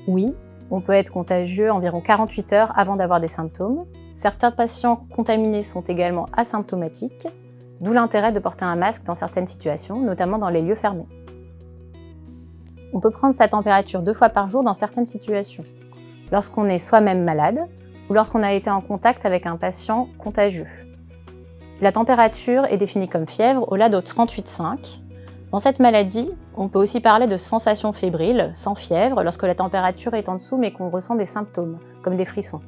Oui, on peut être contagieux environ 48 heures avant d'avoir des symptômes. Certains patients contaminés sont également asymptomatiques, d'où l'intérêt de porter un masque dans certaines situations, notamment dans les lieux fermés. On peut prendre sa température 2 fois par jour dans certaines situations, lorsqu'on est soi-même malade ou lorsqu'on a été en contact avec un patient contagieux. La température est définie comme fièvre au-delà de 38,5. Dans cette maladie, on peut aussi parler de sensation fébrile, sans fièvre, lorsque la température est en dessous mais qu'on ressent des symptômes, comme des frissons.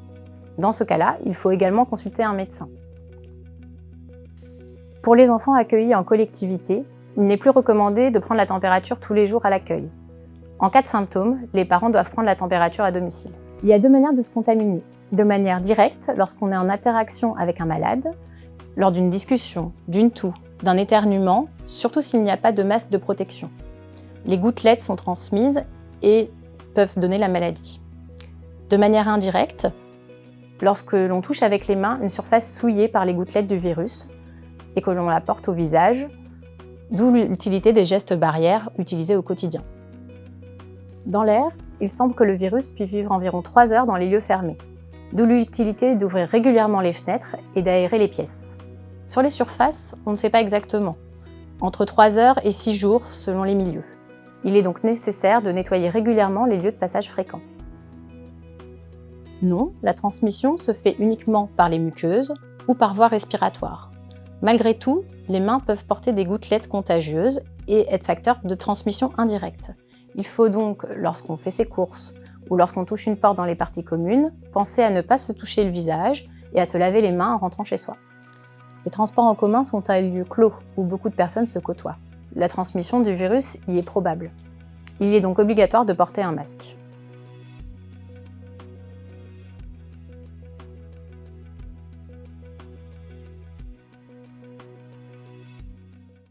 Dans ce cas-là, il faut également consulter un médecin. Pour les enfants accueillis en collectivité, il n'est plus recommandé de prendre la température tous les jours à l'accueil. En cas de symptômes, les parents doivent prendre la température à domicile. Il y a 2 manières de se contaminer. De manière directe, lorsqu'on est en interaction avec un malade, lors d'une discussion, d'une toux, d'un éternuement, surtout s'il n'y a pas de masque de protection. Les gouttelettes sont transmises et peuvent donner la maladie. De manière indirecte, lorsque l'on touche avec les mains une surface souillée par les gouttelettes du virus et que l'on la porte au visage, d'où l'utilité des gestes barrières utilisés au quotidien. Dans l'air, il semble que le virus puisse vivre environ 3 heures dans les lieux fermés, d'où l'utilité d'ouvrir régulièrement les fenêtres et d'aérer les pièces. Sur les surfaces, on ne sait pas exactement, entre 3 heures et 6 jours selon les milieux. Il est donc nécessaire de nettoyer régulièrement les lieux de passage fréquents. Non, la transmission se fait uniquement par les muqueuses ou par voie respiratoire. Malgré tout, les mains peuvent porter des gouttelettes contagieuses et être facteurs de transmission indirecte. Il faut donc, lorsqu'on fait ses courses ou lorsqu'on touche une porte dans les parties communes, penser à ne pas se toucher le visage et à se laver les mains en rentrant chez soi. Les transports en commun sont à lieu clos où beaucoup de personnes se côtoient. La transmission du virus y est probable. Il est donc obligatoire de porter un masque.